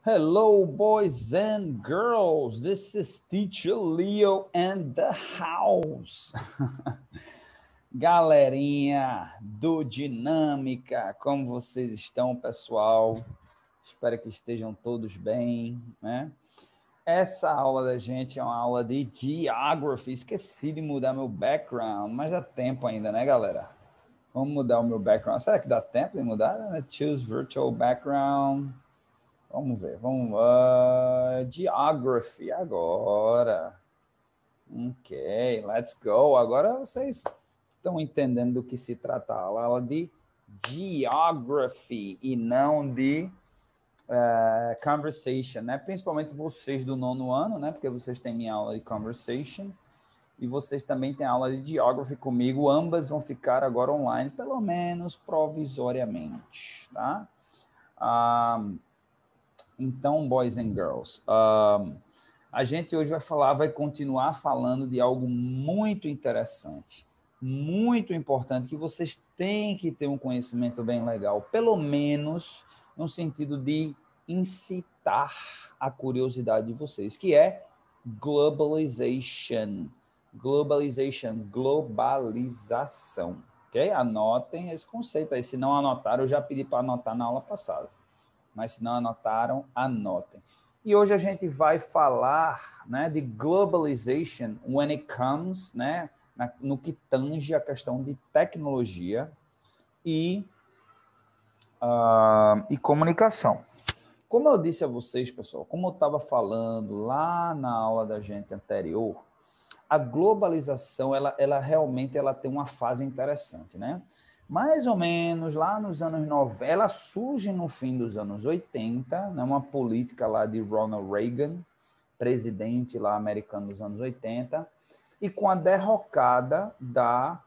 Hello, boys and girls. This is Teacher Leo and the house. Galerinha do Dinâmica, como vocês estão, pessoal? Espero que estejam todos bem, né? Essa aula da gente é uma aula de Geography. Esqueci de mudar meu background, mas dá tempo ainda, né, galera? Vamos mudar o meu background. Será que dá tempo de mudar? Choose virtual background. Vamos ver, vamos. Geography agora. Ok, let's go. Agora vocês estão entendendo do que se trata a aula de Geography e não de Conversation, né? Principalmente vocês do 9º ano, né? Porque vocês têm minha aula de Conversation e vocês também têm aula de Geography comigo. Ambas vão ficar agora online, pelo menos provisoriamente, tá? Então, boys and girls, a gente hoje vai continuar falando de algo muito interessante, muito importante, que vocês têm que ter um conhecimento bem legal, pelo menos no sentido de incitar a curiosidade de vocês, que é globalization. Globalização. Ok? Anotem esse conceito aí. Se não anotaram, eu já pedi para anotar na aula passada. Mas se não anotaram, anotem. E hoje a gente vai falar, né, de globalization when it comes, né, no que tange a questão de tecnologia e comunicação. Como eu disse a vocês, pessoal, como eu estava falando lá na aula da gente anterior, a globalização, ela realmente tem uma fase interessante, né? Mais ou menos lá nos anos 90, ela surge no fim dos anos 80, né, uma política lá de Ronald Reagan, presidente lá americano dos anos 80, e com a derrocada da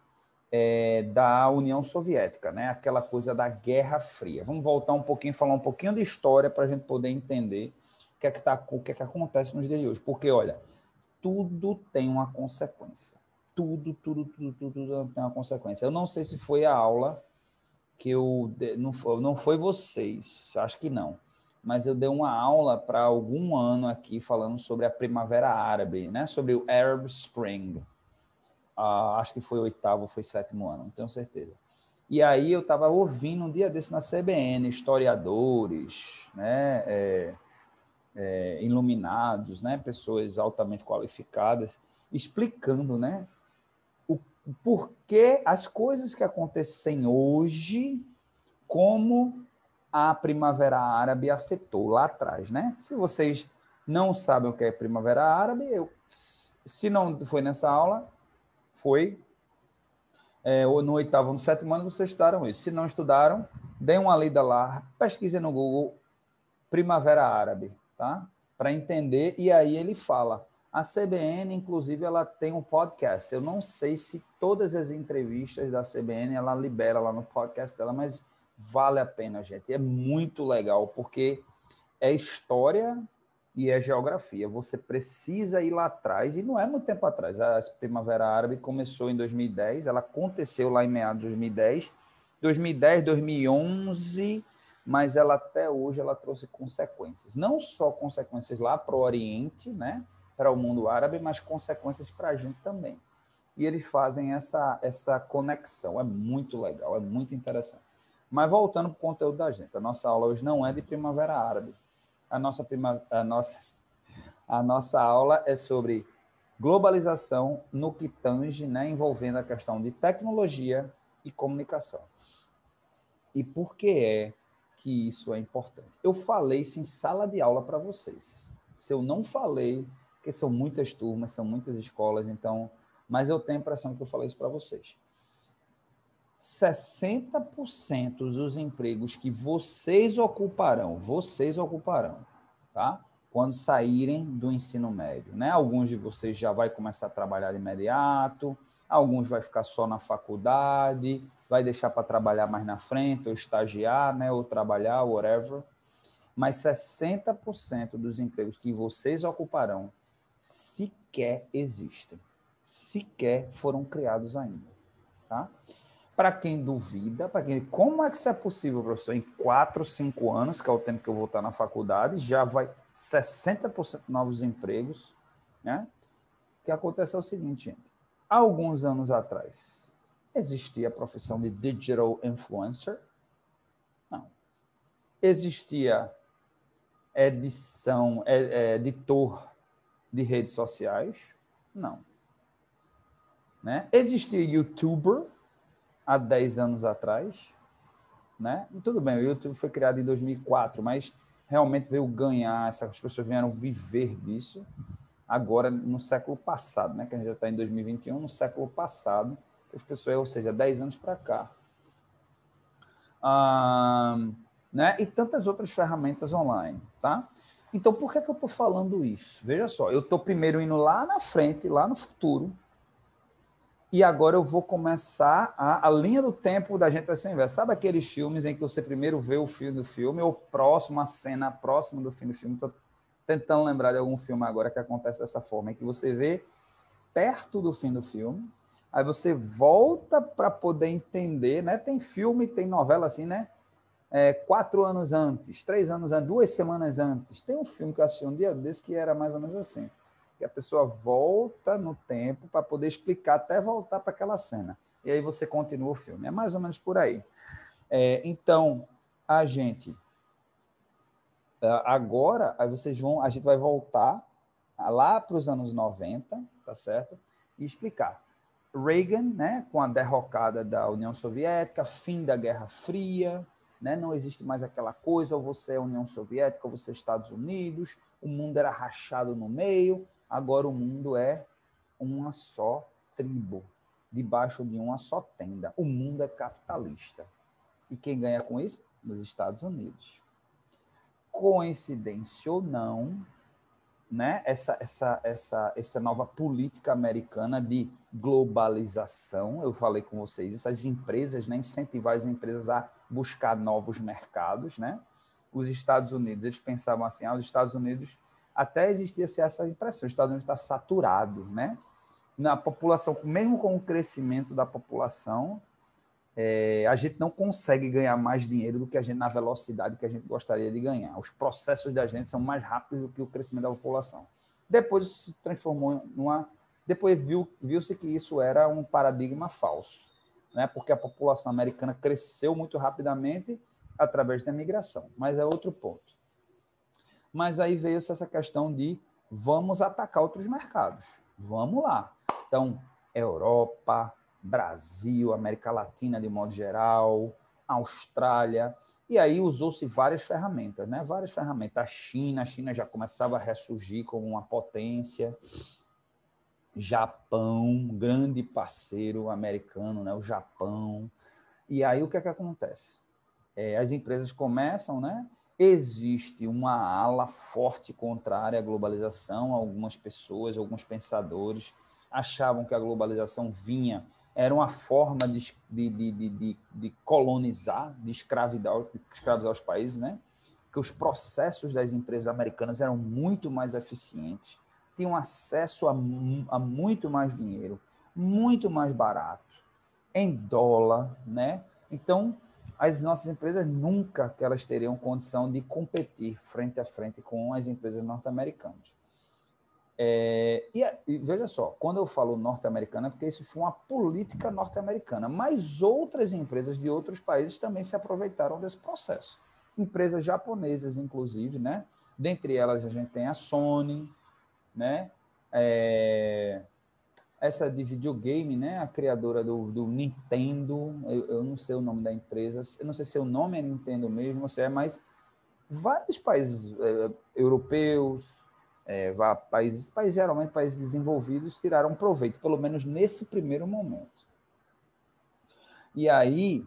União Soviética, né, aquela coisa da Guerra Fria. Vamos voltar um pouquinho, falar um pouquinho de história para a gente poder entender o que acontece nos dias de hoje. Porque, olha, tudo tem uma consequência. Tudo tem uma consequência. Eu não sei se foi a aula que não foi vocês, acho que não, mas eu dei uma aula para algum ano aqui falando sobre a Primavera Árabe, né? Sobre o Arab Spring. Acho que foi o 8º, foi 7º ano, não tenho certeza. E aí eu estava ouvindo um dia desse na CBN, historiadores, né? Iluminados, né? Pessoas altamente qualificadas, explicando, né? O porquê as coisas que acontecem hoje, como a Primavera Árabe afetou lá atrás, né? Se vocês não sabem o que é Primavera Árabe, se não foi nessa aula, foi ou no 8º ou no 7º ano, vocês estudaram isso. Se não estudaram, deem uma lida lá, pesquisem no Google Primavera Árabe, tá? Para entender, e aí ele fala. A CBN, inclusive, ela tem um podcast. Eu não sei se todas as entrevistas da CBN ela libera lá no podcast dela, mas vale a pena, gente. É muito legal, porque é história e é geografia. Você precisa ir lá atrás, e não é muito tempo atrás. A Primavera Árabe começou em 2010, ela aconteceu lá em meados de 2010, 2011, mas ela até hoje ela trouxe consequências. Não só consequências lá para o Oriente, né, para o mundo árabe, mas consequências para a gente também. E eles fazem essa conexão. É muito legal, é muito interessante. Mas voltando para o conteúdo da gente, a nossa aula hoje não é de Primavera Árabe. A nossa aula é sobre globalização no que tange, né, envolvendo a questão de tecnologia e comunicação. E por que é que isso é importante? Eu falei isso em sala de aula para vocês. Se eu não falei, porque são muitas turmas, são muitas escolas, então, mas eu tenho a impressão que eu falei isso para vocês. 60% dos empregos que vocês ocuparão, tá? Quando saírem do ensino médio, né? Alguns de vocês já vai começar a trabalhar de imediato, alguns vai ficar só na faculdade, vai deixar para trabalhar mais na frente, ou estagiar, né? Ou trabalhar, whatever. Mas 60% dos empregos que vocês ocuparão sequer existem, sequer foram criados ainda, tá? para quem duvida, como é que isso é possível, professor? Em 4, 5 anos, que é o tempo que eu vou estar na faculdade, já vai 60% novos empregos, né? O que acontece é o seguinte, gente. Há alguns anos atrás, existia a profissão de digital influencer? Não. Existia editor de redes sociais? Não. Né? Existia youtuber há 10 anos atrás? Né? E tudo bem, o YouTube foi criado em 2004, mas realmente veio ganhar, essas pessoas vieram viver disso agora no século passado, né? Que a gente já está em 2021, no século passado, que as pessoas, ou seja, 10 anos para cá. Né? E tantas outras ferramentas online, tá? Então, por que eu estou falando isso? Veja só, eu estou primeiro indo lá na frente, lá no futuro, e agora eu vou começar a linha do tempo da gente vai ser inversa. Sabe aqueles filmes em que você primeiro vê o fim do filme, ou próximo, a cena próxima do fim do filme? Estou tentando lembrar de algum filme agora que acontece dessa forma, em que você vê perto do fim do filme, aí você volta para poder entender, né? Tem filme, tem novela assim, né? 4 anos antes, 3 anos antes, 2 semanas antes. Tem um filme que eu assisti um dia desse que era mais ou menos assim, que a pessoa volta no tempo para poder explicar até voltar para aquela cena. E aí você continua o filme. É mais ou menos por aí. Então, a gente agora, aí a gente vai voltar lá para os anos 90, tá certo? E explicar. Reagan, né, com a derrocada da União Soviética, fim da Guerra Fria, né, não existe mais aquela coisa, ou você é União Soviética, ou você é Estados Unidos, o mundo era rachado no meio, agora o mundo é uma só tribo, debaixo de uma só tenda. O mundo é capitalista. E quem ganha com isso? Os Estados Unidos. Coincidência ou não, né, essa nova política americana de globalização, eu falei com vocês, essas empresas, né, incentivar as empresas a buscar novos mercados, né? Os Estados Unidos, eles pensavam assim, os Estados Unidos, até existia essa impressão, os Estados Unidos está saturado, né? Na população, mesmo com o crescimento da população, a gente não consegue ganhar mais dinheiro do que a gente na velocidade que a gente gostaria de ganhar. Os processos da gente são mais rápidos do que o crescimento da população. Depois isso se transformou numa... Depois viu-se que isso era um paradigma falso, né? Porque a população americana cresceu muito rapidamente através da migração. Mas é outro ponto. Mas aí veio-se essa questão de vamos atacar outros mercados. Vamos lá. Então, Europa, Brasil, América Latina de modo geral, Austrália, e aí usou-se várias ferramentas, né? Várias ferramentas. A China já começava a ressurgir como uma potência. Japão, grande parceiro americano, né? O Japão. E aí o que é que acontece? As empresas começam, né? Existe uma ala forte contrária à globalização. Algumas pessoas, alguns pensadores achavam que a globalização era uma forma de colonizar, de escravizar os países, né? Que os processos das empresas americanas eram muito mais eficientes, tinham acesso a muito mais dinheiro, muito mais barato, em dólar, né? Então, as nossas empresas nunca que elas teriam condição de competir frente a frente com as empresas norte-americanas. E veja só, quando eu falo norte-americana, é porque isso foi uma política norte-americana, mas outras empresas de outros países também se aproveitaram desse processo. Empresas japonesas, inclusive, né? Dentre elas a gente tem a Sony, né? Essa de videogame, né? A criadora do Nintendo, eu não sei o nome da empresa, eu não sei se o nome é Nintendo mesmo, ou se é, mas vários países europeus, países geralmente países desenvolvidos, tiraram proveito, pelo menos nesse primeiro momento. E aí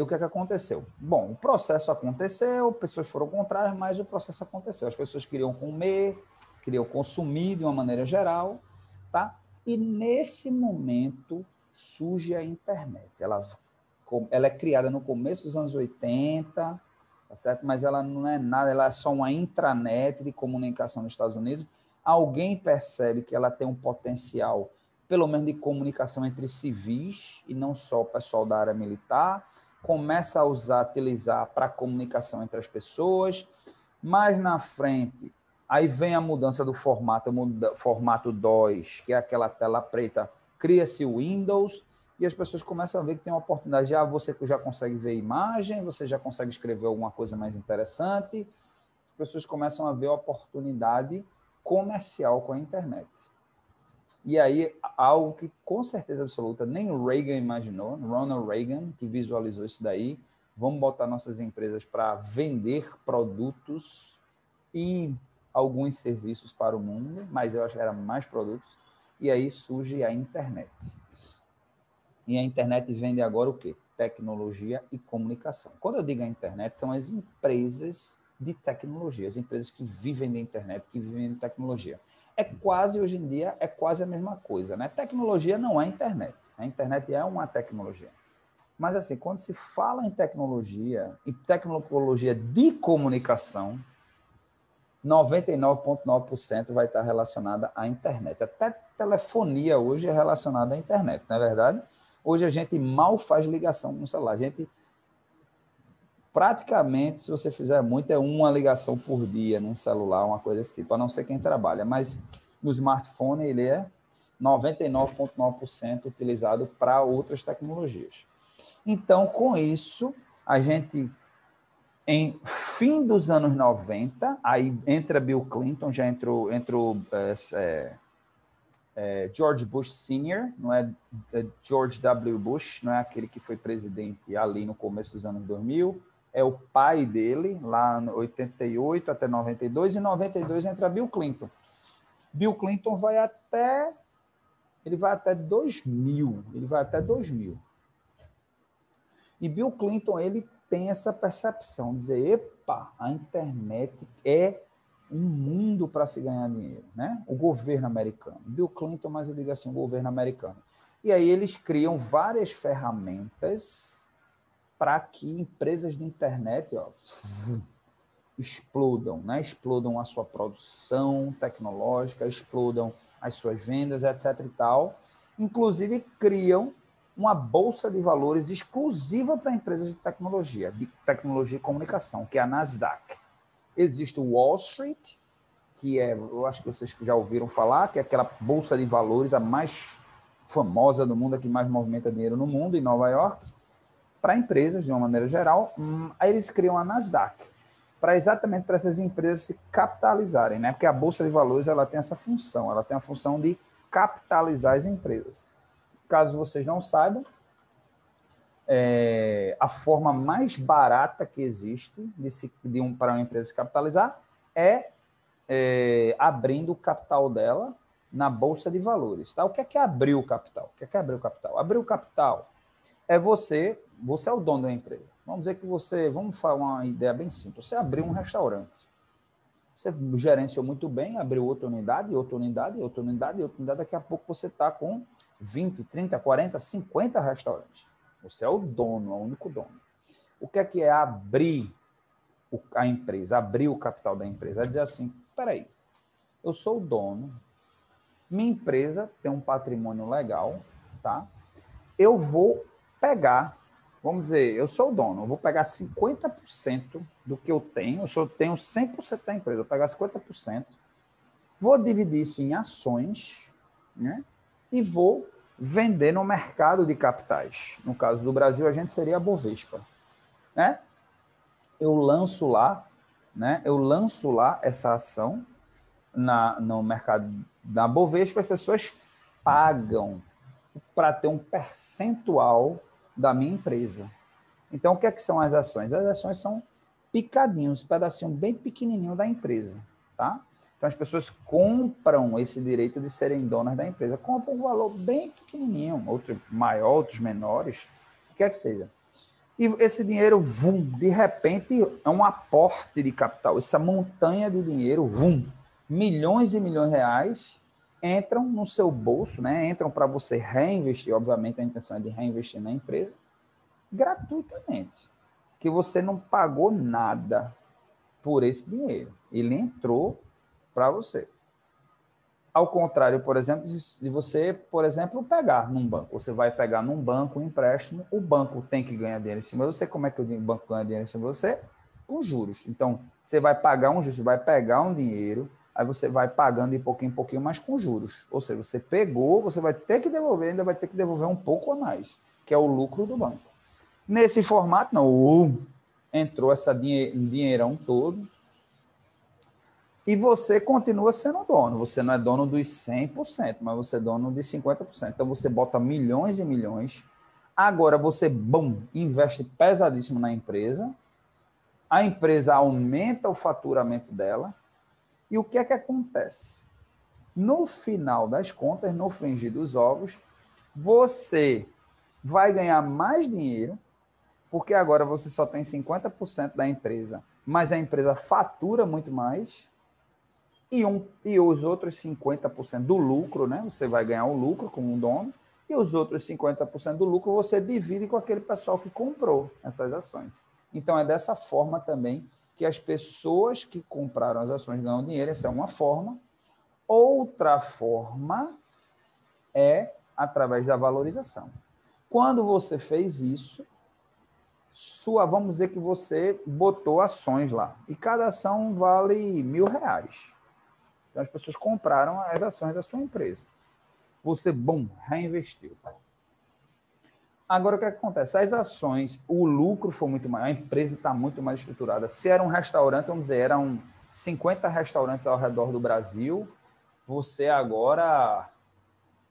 o que é que aconteceu? Bom, o processo aconteceu, pessoas foram contrárias, mas o processo aconteceu. As pessoas queriam comer, queriam consumir de uma maneira geral, tá? E nesse momento surge a internet. Ela é criada no começo dos anos 80, tá certo? Mas ela não é nada, ela é só uma intranet de comunicação nos Estados Unidos. Alguém percebe que ela tem um potencial pelo menos de comunicação entre civis e não só o pessoal da área militar, começa a utilizar para comunicação entre as pessoas. Mais na frente, aí vem a mudança do formato DOS, que é aquela tela preta, cria-se o Windows, e as pessoas começam a ver que tem uma oportunidade. Já você já consegue ver imagem, você já consegue escrever alguma coisa mais interessante. As pessoas começam a ver a oportunidade comercial com a internet. E aí, algo que com certeza absoluta nem o Reagan imaginou, Ronald Reagan, que visualizou isso daí, vamos botar nossas empresas para vender produtos e alguns serviços para o mundo, mas eu acho que era mais produtos, e aí surge a internet. E a internet vende agora o quê? Tecnologia e comunicação. Quando eu digo a internet, são as empresas de tecnologia, as empresas que vivem da internet, que vivem de tecnologia. É quase, hoje em dia, é quase a mesma coisa, né? Tecnologia não é internet. A internet é uma tecnologia. Mas, assim, quando se fala em tecnologia, e tecnologia de comunicação, 99,9% vai estar relacionada à internet. Até telefonia hoje é relacionada à internet, não é verdade? Hoje a gente mal faz ligação com o celular. A gente, praticamente, se você fizer muito, é uma ligação por dia num celular, uma coisa desse tipo, a não ser quem trabalha. Mas o smartphone, ele é 99,9% utilizado para outras tecnologias. Então, com isso, a gente, em fim dos anos 90, aí entra Bill Clinton, já entrou George Bush Sr., não é George W. Bush, não é aquele que foi presidente ali no começo dos anos 2000, é o pai dele, lá em 88 até 92, e em 92 entra Bill Clinton. Bill Clinton vai até 2000, ele vai até 2000. E Bill Clinton, ele tem essa percepção, de dizer, epa, a internet é um mundo para se ganhar dinheiro, né? O governo americano. Bill Clinton, mas eu digo assim, o governo americano. E aí eles criam várias ferramentas para que empresas de internet, ó, explodam, né? Explodam a sua produção tecnológica, explodam as suas vendas, etc. e tal. Inclusive, criam uma bolsa de valores exclusiva para empresas de tecnologia e comunicação, que é a Nasdaq. Existe o Wall Street, que é, eu acho que vocês já ouviram falar, que é aquela bolsa de valores, a mais famosa do mundo, a que mais movimenta dinheiro no mundo, em Nova York, para empresas, de uma maneira geral. Aí eles criam a Nasdaq, exatamente para essas empresas se capitalizarem, né? Porque a bolsa de valores, ela tem essa função, ela tem a função de capitalizar as empresas. Caso vocês não saibam, a forma mais barata que existe para uma empresa se capitalizar é abrindo o capital dela na Bolsa de Valores. Tá? O que é abrir o capital? O que é abrir o capital? Abrir o capital é você é o dono da empresa. Vamos dizer que vamos falar uma ideia bem simples, você abriu um restaurante. Você gerenciou muito bem, abriu outra unidade, outra unidade, outra unidade, outra unidade, daqui a pouco você está com 20, 30, 40, 50 restaurantes. Você é o dono, é o único dono. O que é abrir a empresa, abrir o capital da empresa? É dizer assim, peraí, eu sou o dono, minha empresa tem um patrimônio legal, tá? Eu vou pegar, vamos dizer, eu sou o dono, eu vou pegar 50% do que eu tenho 100% da empresa, eu vou pegar 50%, vou dividir isso em ações, né? E vou vender no mercado de capitais. No caso do Brasil, a gente seria a Bovespa, né? Eu lanço lá essa ação no mercado da Bovespa, as pessoas pagam para ter um percentual da minha empresa. Então, o que são as ações? As ações são picadinhos, um pedacinho bem pequenininho da empresa, tá? Então, as pessoas compram esse direito de serem donas da empresa. Compram um valor bem pequenininho, outros maior, outros menores, o que seja. E esse dinheiro, de repente, é um aporte de capital. Essa montanha de dinheiro, milhões e milhões de reais, entram no seu bolso, né? Entram para você reinvestir. Obviamente, a intenção é de reinvestir na empresa gratuitamente, que você não pagou nada por esse dinheiro. Ele entrou para você. Ao contrário, por exemplo, de você, por exemplo, pegar num banco. Você vai pegar num banco um empréstimo, o banco tem que ganhar dinheiro em cima de você. Como é que o banco ganha dinheiro em cima de você? Com juros. Então, você vai pagar um juros, você vai pegar um dinheiro, aí você vai pagando de pouquinho em pouquinho, mas com juros. Ou seja, você pegou, você vai ter que devolver, ainda vai ter que devolver um pouco a mais, que é o lucro do banco. Nesse formato, não. Entrou essa dinheirão todo, e você continua sendo dono. Você não é dono dos 100%, mas você é dono de 50%. Então, você bota milhões e milhões. Agora, você, investe pesadíssimo na empresa. A empresa aumenta o faturamento dela. E o que é que acontece? No final das contas, no frigir dos ovos, você vai ganhar mais dinheiro, porque agora você só tem 50% da empresa, mas a empresa fatura muito mais. E os outros 50% do lucro, né? Você vai ganhar o lucro como um dono, e os outros 50% do lucro você divide com aquele pessoal que comprou essas ações. Então, é dessa forma também que as pessoas que compraram as ações ganham dinheiro. Essa é uma forma. Outra forma é através da valorização. Quando você fez isso, vamos dizer que você botou ações lá, e cada ação vale R$1.000. Então, as pessoas compraram as ações da sua empresa. Você, reinvestiu. Agora, o que acontece? As ações, o lucro foi muito maior, a empresa está muito mais estruturada. Se era um restaurante, vamos dizer, eram 50 restaurantes ao redor do Brasil, você agora...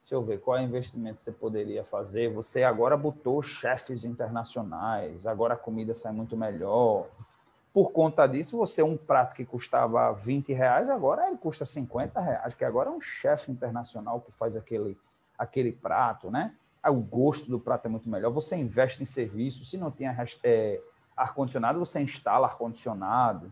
Deixa eu ver, qual é o investimento que você poderia fazer? Você agora botou chefes internacionais, agora a comida sai muito melhor. Por conta disso, você um prato que custava R$20, agora ele custa R$50, que agora é um chefe internacional que faz aquele prato, né? Aí o gosto do prato é muito melhor. Você investe em serviço. Se não tinha ar-condicionado, você instala ar-condicionado.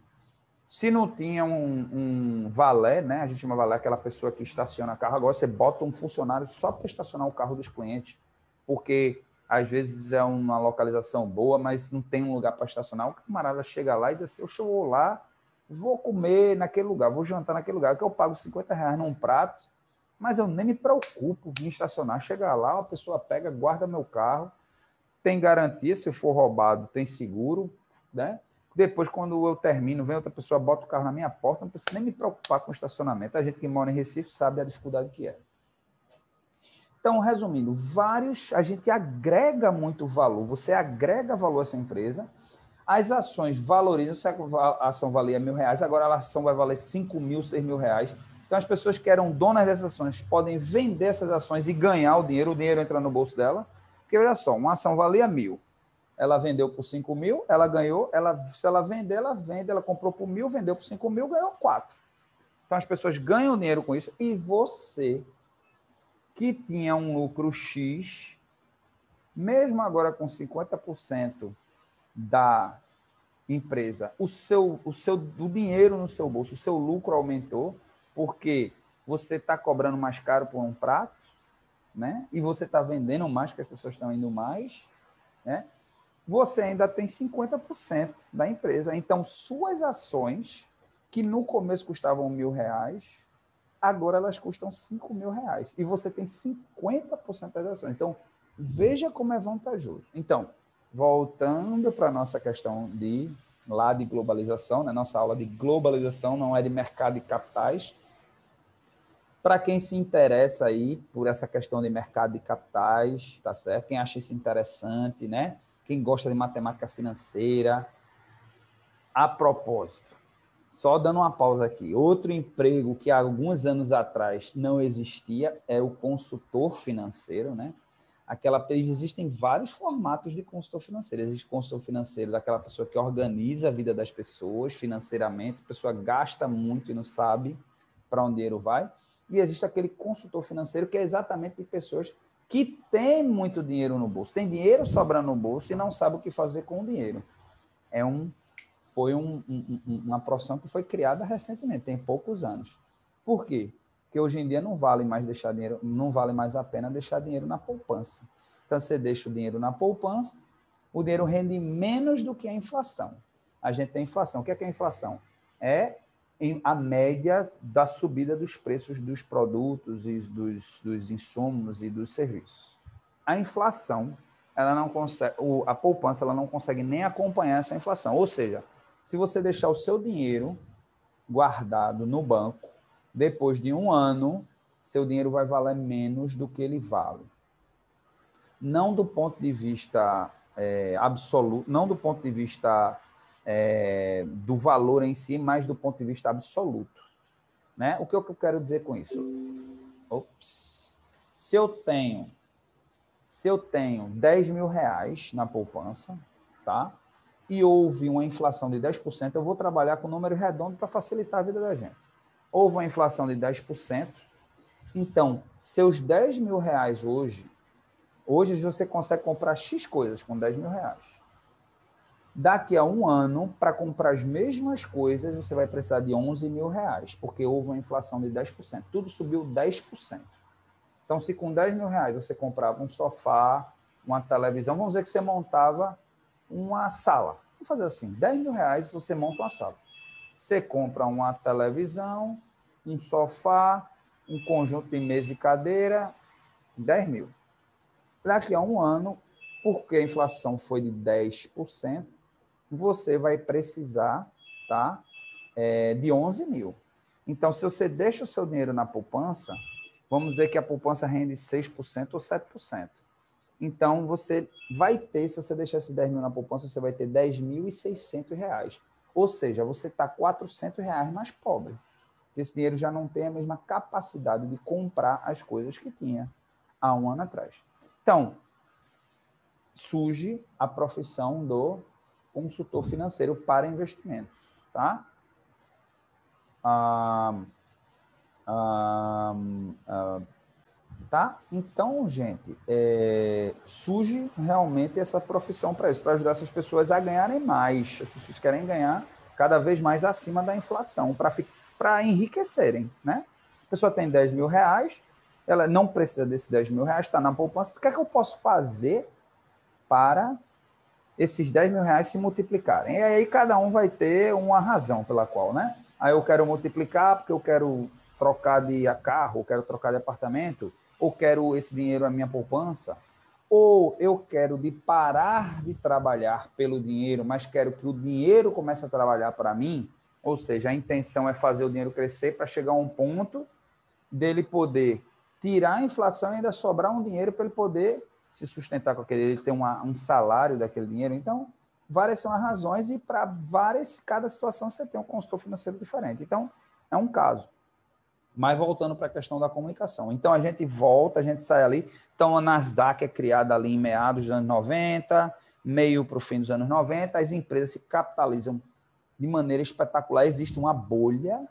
Se não tinha um valet, né? A gente chama valet aquela pessoa que estaciona carro. Agora você bota um funcionário só para estacionar o carro dos clientes, porque às vezes é uma localização boa, mas não tem um lugar para estacionar. O camarada chega lá e diz assim, eu vou lá, vou comer naquele lugar, vou jantar naquele lugar, que eu pago R$50 num prato, mas eu nem me preocupo em estacionar. Chega lá, a pessoa pega, guarda meu carro, tem garantia, se for roubado, tem seguro, né? Depois, quando eu termino, vem outra pessoa, bota o carro na minha porta, não preciso nem me preocupar com o estacionamento. A gente que mora em Recife sabe a dificuldade que é. Então, resumindo, a gente agrega muito valor, você agrega valor a essa empresa, as ações valorizam, se a ação valia R$1.000, agora a ação vai valer R$5.000, R$6.000. Então, as pessoas que eram donas dessas ações podem vender essas ações e ganhar o dinheiro entra no bolso dela, porque, olha só, uma ação valia 1.000, ela vendeu por 5.000, ela ganhou, se ela vender, ela vende, ela comprou por 1.000, vendeu por 5.000, ganhou 4. Então, as pessoas ganham dinheiro com isso, e você, que tinha um lucro X, mesmo agora com 50% da empresa, o dinheiro no seu bolso, o seu lucro aumentou, porque você está cobrando mais caro por um prato, né? E você está vendendo mais, porque as pessoas estão indo mais, né? Você ainda tem 50% da empresa. Então, suas ações, que no começo custavam R$1.000, agora elas custam R$5.000. E você tem 50% das ações. Então, veja como é vantajoso. Então, voltando para a nossa questão de globalização, né? Nossa aula de globalização não é de mercado de capitais. Para quem se interessa aí por essa questão de mercado de capitais, tá certo? Quem acha isso interessante, né? Quem gosta de matemática financeira. A propósito, só dando uma pausa aqui, outro emprego que há alguns anos atrás não existia é o consultor financeiro, né? Existem vários formatos de consultor financeiro. Existe consultor financeiro daquela pessoa que organiza a vida das pessoas financeiramente, a pessoa gasta muito e não sabe para onde o dinheiro vai. E existe aquele consultor financeiro que é exatamente de pessoas que têm muito dinheiro no bolso, tem dinheiro sobrando no bolso e não sabe o que fazer com o dinheiro. Foi uma profissão que foi criada recentemente, tem poucos anos. Por quê? Porque hoje em dia não vale mais a pena deixar dinheiro na poupança. Então, você deixa o dinheiro na poupança, o dinheiro rende menos do que a inflação. A gente tem inflação. O que é a inflação? É a média da subida dos preços dos produtos e dos insumos e dos serviços. A inflação, ela não consegue, a poupança, ela não consegue nem acompanhar essa inflação. Ou seja, se você deixar o seu dinheiro guardado no banco, depois de um ano, seu dinheiro vai valer menos do que ele vale. Não do ponto de vista absoluto, não do ponto de vista do valor em si, mas do ponto de vista absoluto. Né? O que eu quero dizer com isso? Se eu tenho 10 mil reais na poupança, tá? E houve uma inflação de 10%, eu vou trabalhar com número redondo para facilitar a vida da gente. Houve uma inflação de 10%, então, seus 10 mil reais hoje você consegue comprar X coisas com 10 mil reais. Daqui a um ano, para comprar as mesmas coisas, você vai precisar de 11 mil reais, porque houve uma inflação de 10%. Tudo subiu 10%. Então, se com 10 mil reais você comprava um sofá, uma televisão, vamos dizer que você montava uma sala. Vamos fazer assim, 10 mil reais você monta uma sala. Você compra uma televisão, um sofá, um conjunto de mesa e cadeira, 10 mil. Daqui a um ano, porque a inflação foi de 10%, você vai precisar, tá, de 11 mil. Então, se você deixa o seu dinheiro na poupança, vamos dizer que a poupança rende 6% ou 7%. Então, você vai ter, se você deixar esses 10 mil na poupança, você vai ter 10.600 reais. Ou seja, você está 400 reais mais pobre. Esse dinheiro já não tem a mesma capacidade de comprar as coisas que tinha há um ano atrás. Então, surge a profissão do consultor financeiro para investimentos, tá? Tá? Então, gente, surge realmente essa profissão para isso, para ajudar essas pessoas a ganharem mais. As pessoas querem ganhar cada vez mais acima da inflação, para enriquecerem, né? A pessoa tem 10 mil reais, ela não precisa desses 10 mil reais, está na poupança. O que é que eu posso fazer para esses 10 mil reais se multiplicarem? E aí cada um vai ter uma razão pela qual, né? Aí eu quero multiplicar porque eu quero trocar de carro, eu quero trocar de apartamento, ou quero esse dinheiro na minha poupança, ou eu quero parar de trabalhar pelo dinheiro, mas quero que o dinheiro comece a trabalhar para mim, ou seja, a intenção é fazer o dinheiro crescer para chegar a um ponto dele poder tirar a inflação e ainda sobrar um dinheiro para ele poder se sustentar com aquele, ele ter um salário daquele dinheiro. Então, várias são as razões e para cada situação você tem um consultor financeiro diferente. Então, é um caso. Mas voltando para a questão da comunicação. Então, a gente volta, a gente sai ali. Então, a Nasdaq é criada ali em meados dos anos 90, meio para o fim dos anos 90, as empresas se capitalizam de maneira espetacular. Existe uma bolha,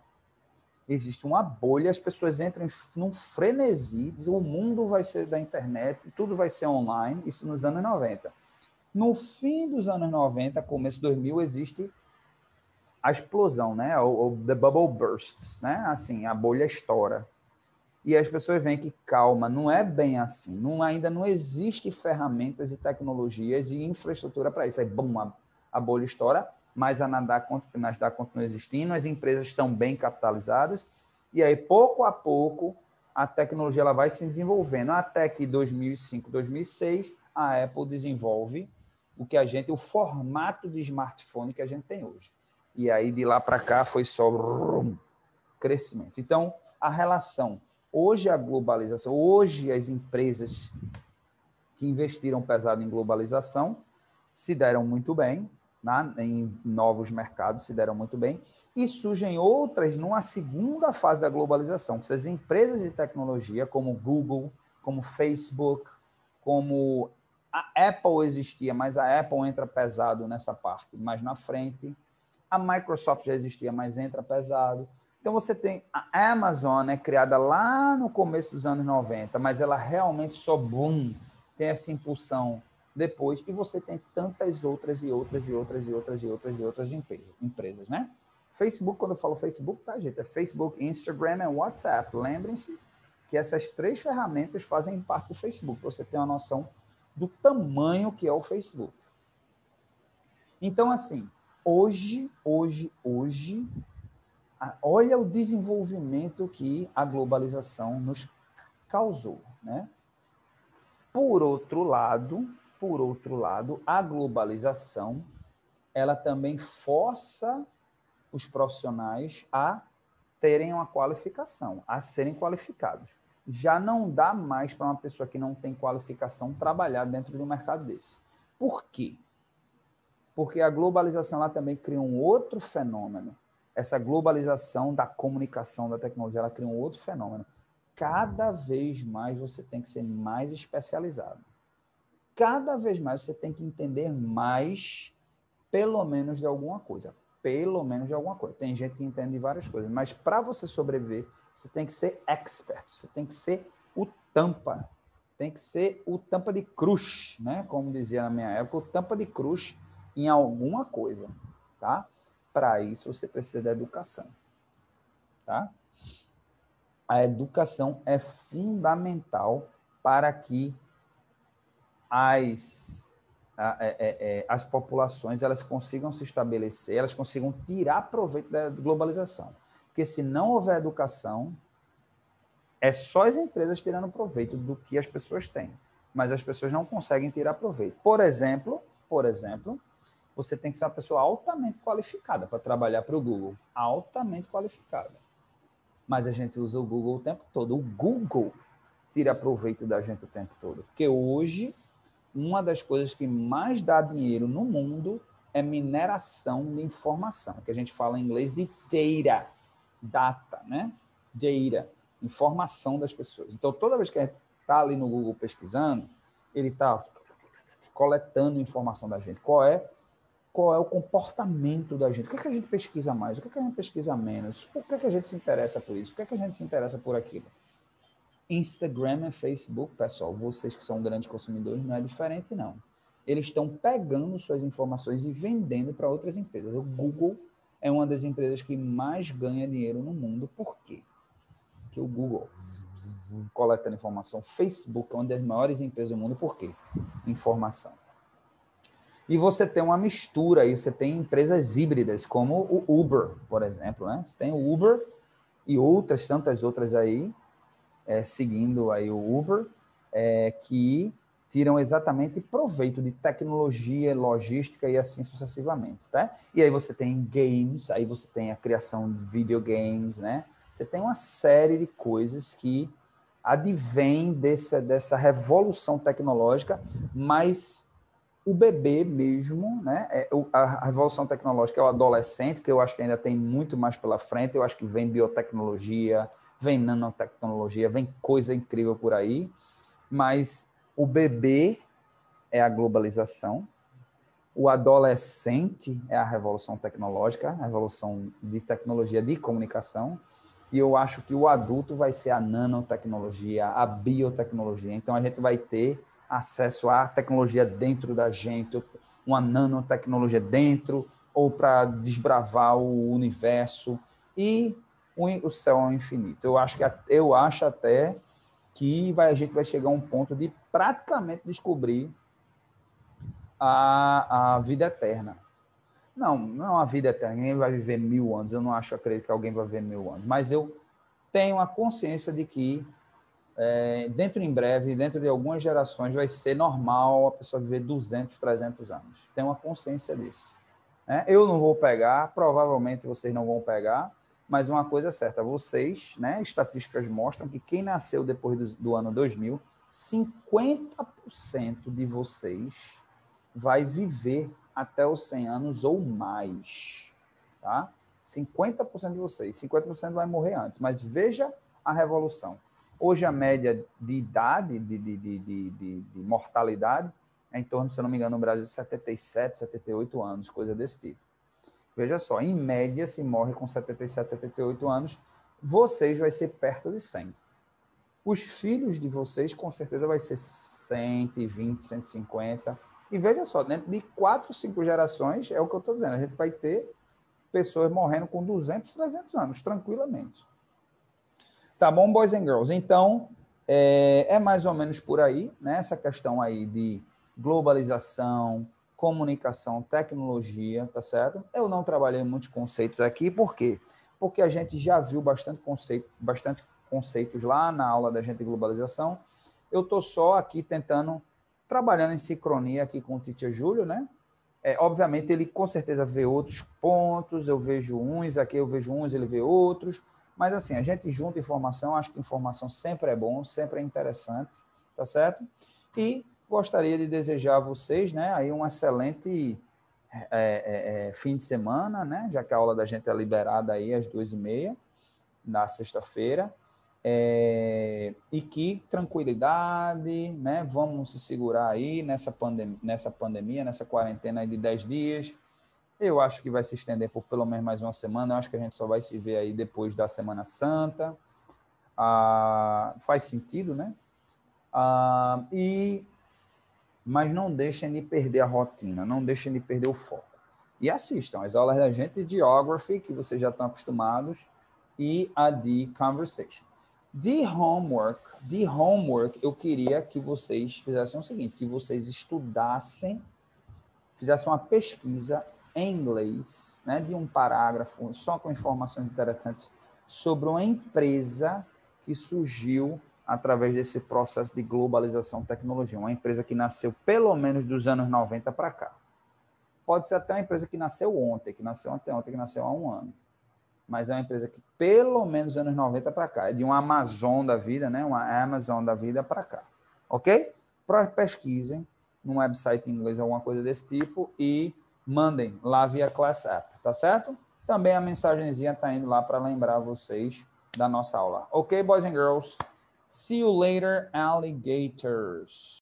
as pessoas entram num frenesi, dizem, o mundo vai ser da internet, tudo vai ser online, isso nos anos 90. No fim dos anos 90, começo de 2000, existe a explosão, né? O the bubble bursts, né? Assim, a bolha estoura. E as pessoas veem que, calma, não é bem assim. Ainda não existe ferramentas e tecnologias e infraestrutura para isso. Aí, bum, a bolha estoura, mas a Nasdaq continua existindo, as empresas estão bem capitalizadas, e aí, pouco a pouco, a tecnologia ela vai se desenvolvendo, até que 2005, 2006, a Apple desenvolve o formato de smartphone que a gente tem hoje. E aí, de lá para cá, foi só crescimento. Então, a relação, hoje a globalização, hoje as empresas que investiram pesado em globalização se deram muito bem, né? Em novos mercados se deram muito bem, e surgem outras numa segunda fase da globalização, que essas empresas de tecnologia, como Google, como Facebook, como a Apple existia, mas a Apple entra pesado nessa parte mais na frente. A Microsoft já existia, mas entra pesado. Então, você tem a Amazon, né, criada lá no começo dos anos 90, mas ela realmente só tem essa impulsão depois. E você tem tantas outras empresas, né? Facebook, quando eu falo Facebook, tá, gente? É Facebook, Instagram e WhatsApp. Lembrem-se que essas três ferramentas fazem parte do Facebook, para você ter uma noção do tamanho que é o Facebook. Então, assim, hoje, olha o desenvolvimento que a globalização nos causou, né? Por outro lado, a globalização, ela também força os profissionais a terem uma qualificação, a serem qualificados. Já não dá mais para uma pessoa que não tem qualificação trabalhar dentro de um mercado desse. Por quê? Porque a globalização ela também cria um outro fenômeno. Essa globalização da comunicação, da tecnologia, ela cria um outro fenômeno. Cada vez mais você tem que ser mais especializado. Cada vez mais você tem que entender mais, pelo menos de alguma coisa. Pelo menos de alguma coisa. Tem gente que entende de várias coisas, mas para você sobreviver, você tem que ser expert, você tem que ser o tampa. Tem que ser o tampa de cruz, né? Como dizia na minha época, o tampa de cruz em alguma coisa, tá? Para isso você precisa da educação, tá? A educação é fundamental para que as populações elas consigam se estabelecer, elas consigam tirar proveito da globalização. Porque se não houver educação, é só as empresas tirando proveito do que as pessoas têm, mas as pessoas não conseguem tirar proveito. Por exemplo, você tem que ser uma pessoa altamente qualificada para trabalhar para o Google, altamente qualificada. Mas a gente usa o Google o tempo todo. O Google tira proveito da gente o tempo todo, porque hoje uma das coisas que mais dá dinheiro no mundo é mineração de informação, que a gente fala em inglês de data, né? Data, informação das pessoas. Então, toda vez que a gente está ali no Google pesquisando, ele está coletando informação da gente. Qual é o comportamento da gente? O que é que a gente pesquisa mais? O que é que a gente pesquisa menos? Por que é que a gente se interessa por isso? Por que é que a gente se interessa por aquilo? Instagram e Facebook, pessoal, vocês que são grandes consumidores, não é diferente, não. Eles estão pegando suas informações e vendendo para outras empresas. O Google é uma das empresas que mais ganha dinheiro no mundo. Por quê? Porque o Google coletando informação. Facebook é uma das maiores empresas do mundo. Por quê? Informação. E você tem uma mistura aí, você tem empresas híbridas, como o Uber, por exemplo, né? Você tem o Uber e tantas outras aí, seguindo aí o Uber, que tiram exatamente proveito de tecnologia, logística e assim sucessivamente, tá? E aí você tem games, aí você tem a criação de videogames, né? Você tem uma série de coisas que advém dessa revolução tecnológica, mas o bebê mesmo, né? A revolução tecnológica é o adolescente, que eu acho que ainda tem muito mais pela frente, eu acho que vem biotecnologia, vem nanotecnologia, vem coisa incrível por aí, mas o bebê é a globalização, o adolescente é a revolução tecnológica, a revolução de tecnologia de comunicação, e eu acho que o adulto vai ser a nanotecnologia, a biotecnologia. Então, a gente vai ter acesso à tecnologia dentro da gente, uma nanotecnologia dentro, ou para desbravar o universo, e o céu é infinito. Eu acho até que a gente vai chegar a um ponto de praticamente descobrir a vida eterna. Não a vida eterna, ninguém vai viver 1000 anos, eu não acredito que alguém vai viver 1000 anos, mas eu tenho a consciência de que em breve, dentro de algumas gerações, vai ser normal a pessoa viver 200, 300 anos. Tenho uma consciência disso. Né? Eu não vou pegar, provavelmente vocês não vão pegar, mas uma coisa é certa, vocês, né, estatísticas mostram que quem nasceu depois do ano 2000, 50% de vocês vai viver até os 100 anos ou mais, tá? 50% de vocês, 50% vai morrer antes, mas veja a revolução. Hoje a média de idade, de mortalidade, é em torno, se eu não me engano, no Brasil, de 77, 78 anos, coisa desse tipo. Veja só, em média, se morre com 77, 78 anos, vocês vai ser perto de 100. Os filhos de vocês, com certeza, vai ser 120, 150. E veja só, dentro de 4, 5 gerações, é o que eu estou dizendo, a gente vai ter pessoas morrendo com 200, 300 anos, tranquilamente. Tá bom, boys and girls? Então, é mais ou menos por aí, né? Essa questão aí de globalização, comunicação, tecnologia, tá certo? Eu não trabalhei muitos conceitos aqui, por quê? porque a gente já viu bastante conceitos lá na aula da gente de globalização. Eu estou só aqui tentando, trabalhando em sincronia aqui com o Teacher Júlio, né? Obviamente, ele com certeza vê outros pontos, eu vejo uns, aqui eu vejo uns, ele vê outros, mas assim, a gente junta informação, acho que informação sempre é bom, sempre é interessante, tá certo? E gostaria de desejar a vocês, né, aí um excelente fim de semana, né, já que a aula da gente é liberada aí às 2h30 na sexta-feira, e que tranquilidade, né, vamos se segurar aí nessa pandemia, nessa quarentena aí de 10 dias, eu acho que vai se estender por pelo menos mais uma semana. Eu acho que a gente só vai se ver aí depois da Semana Santa. Faz sentido, né? Mas não deixem de perder a rotina, não deixem de perder o foco. E assistam as aulas da gente de Geography, que vocês já estão acostumados, e a de Conversation. De homework, eu queria que vocês fizessem o seguinte, que vocês estudassem, fizessem uma pesquisa em inglês, né, de um parágrafo, só com informações interessantes, sobre uma empresa que surgiu através desse processo de globalização da tecnologia. Uma empresa que nasceu pelo menos dos anos 90 para cá. Pode ser até uma empresa que nasceu ontem, que nasceu anteontem, que nasceu há um ano. Mas é uma empresa que pelo menos dos anos 90 para cá. É de uma Amazon da vida, né? Uma Amazon da vida para cá. Ok? Pesquisem num website em inglês, alguma coisa desse tipo, e mandem lá via Class App, tá certo? Também a mensagenzinha está indo lá para lembrar vocês da nossa aula. Ok, boys and girls? See you later, alligators.